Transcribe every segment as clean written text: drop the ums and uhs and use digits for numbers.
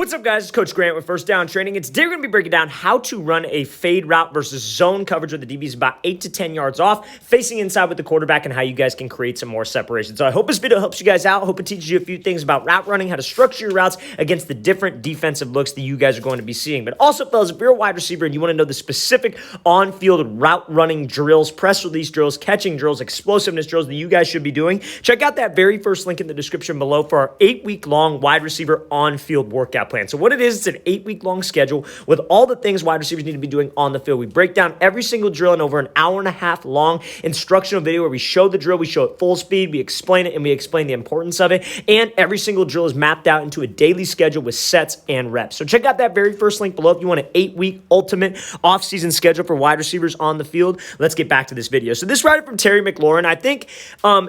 What's up, guys? It's Coach Grant with First Down Training. Today we're going to be breaking down how to run a fade route versus zone coverage where the DB is about 8 to 10 yards off, facing inside with the quarterback, and how you guys can create some more separation. So I hope this video helps you guys out. I hope it teaches you a few things about route running, how to structure your routes against the different defensive looks that you guys are going to be seeing. But also, fellas, if you're a wide receiver and you want to know the specific on-field route running drills, press release drills, catching drills, explosiveness drills that you guys should be doing, check out that very first link in the description below for our 8-week-long wide receiver on-field workout plan. So what it is, it's an 8-week-long schedule with all the things wide receivers need to be doing on the field. We break down every single drill in over an hour-and-a-half long instructional video where we show the drill, we show it full speed, we explain it, and we explain the importance of it. And every single drill is mapped out into a daily schedule with sets and reps. So check out that very first link below if you want an 8-week ultimate off-season schedule for wide receivers on the field. Let's get back to this video. So this rider from Terry McLaurin, I think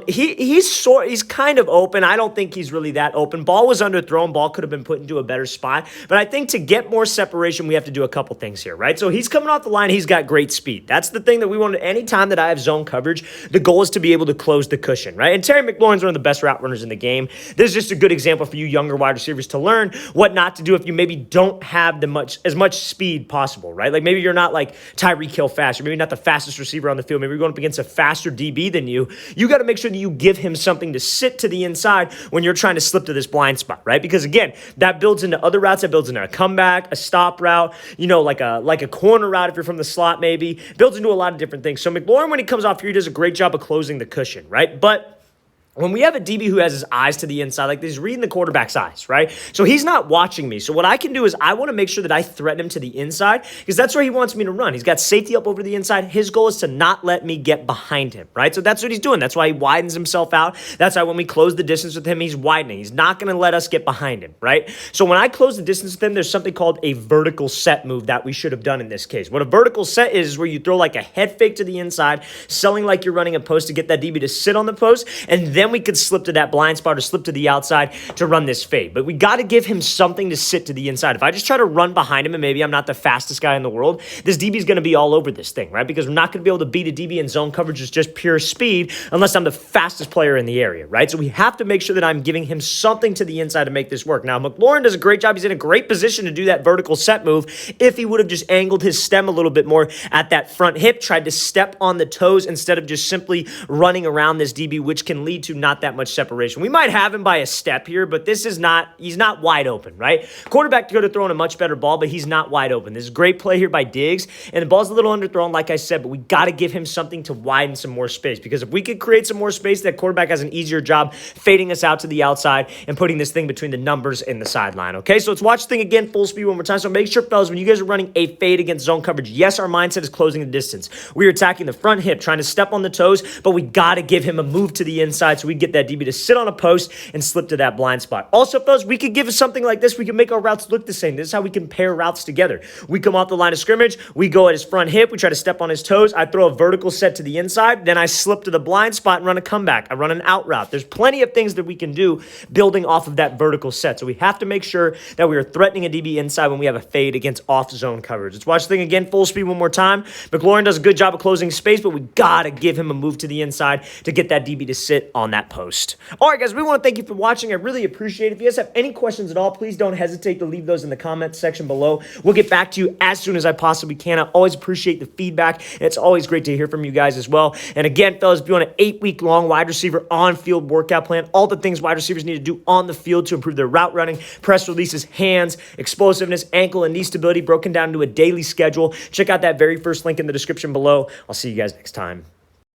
he's kind of open. I don't think he's really that open. Ball was underthrown. Ball could have been put into a better spot. But I think to get more separation, we have to do a couple things here, right? So he's coming off the line. He's got great speed. That's the thing that we want. Anytime that I have zone coverage, the goal is to be able to close the cushion, right? And Terry McLaurin's one of the best route runners in the game. This is just a good example for you younger wide receivers to learn what not to do if you maybe don't have as much speed possible, right? Like maybe you're not like Tyreek Hill fast, or maybe not the fastest receiver on the field. Maybe you're going up against a faster DB than you. You got to make sure that you give him something to sit to the inside when you're trying to slip to this blind spot, right? Because again, that builds into other routes. That builds into a comeback, a stop route, like a corner route if you're from the slot maybe. Builds into a lot of different things. So McLaurin, when he comes off here, he does a great job of closing the cushion, right? But when we have a DB who has his eyes to the inside, like this, he's reading the quarterback's eyes, right? So he's not watching me. So what I can do is I want to make sure that I threaten him to the inside because that's where he wants me to run. He's got safety up over the inside. His goal is to not let me get behind him, right? So that's what he's doing. That's why he widens himself out. That's why when we close the distance with him, he's widening. He's not going to let us get behind him, right? So when I close the distance with him, there's something called a vertical set move that we should have done in this case. What a vertical set is where you throw like a head fake to the inside, selling like you're running a post to get that DB to sit on the post, and then we could slip to that blind spot or slip to the outside to run this fade. But we got to give him something to sit to the inside. If I just try to run behind him and maybe I'm not the fastest guy in the world, this DB is going to be all over this thing, right? Because we're not going to be able to beat a DB in zone coverage with just pure speed unless I'm the fastest player in the area, right? So we have to make sure that I'm giving him something to the inside to make this work. Now, McLaurin does a great job. He's in a great position to do that vertical set move if he would have just angled his stem a little bit more at that front hip, tried to step on the toes instead of just simply running around this DB, which can lead to not that much separation. We might have him by a step here, but he's not wide open, right? Quarterback could have thrown a much better ball, but he's not wide open. This is a great play here by Diggs, and the ball's a little underthrown, like I said, but we got to give him something to widen some more space, because if we could create some more space, that quarterback has an easier job fading us out to the outside and putting this thing between the numbers and the sideline, okay? So let's watch the thing again, full speed one more time. So make sure, fellas, when you guys are running a fade against zone coverage, yes, our mindset is closing the distance. We are attacking the front hip, trying to step on the toes, but we got to give him a move to the inside so we get that DB to sit on a post and slip to that blind spot. Also, fellas, we could give something like this. We can make our routes look the same. This is how we can pair routes together. We come off the line of scrimmage. We go at his front hip. We try to step on his toes. I throw a vertical set to the inside. Then I slip to the blind spot and run a comeback. I run an out route. There's plenty of things that we can do building off of that vertical set. So we have to make sure that we are threatening a DB inside when we have a fade against off-zone coverage. Let's watch the thing again, full speed one more time. McLaurin does a good job of closing space, but we got to give him a move to the inside to get that DB to sit on that post. All right, guys, we want to thank you for watching. I really appreciate it. If you guys have any questions at all, please don't hesitate to leave those in the comment section below. We'll get back to you as soon as I possibly can. I always appreciate the feedback. It's always great to hear from you guys as well. And again, fellas, if you want an 8-week-long wide receiver on-field workout plan, all the things wide receivers need to do on the field to improve their route running, press releases, hands, explosiveness, ankle, and knee stability broken down into a daily schedule, check out that very first link in the description below. I'll see you guys next time.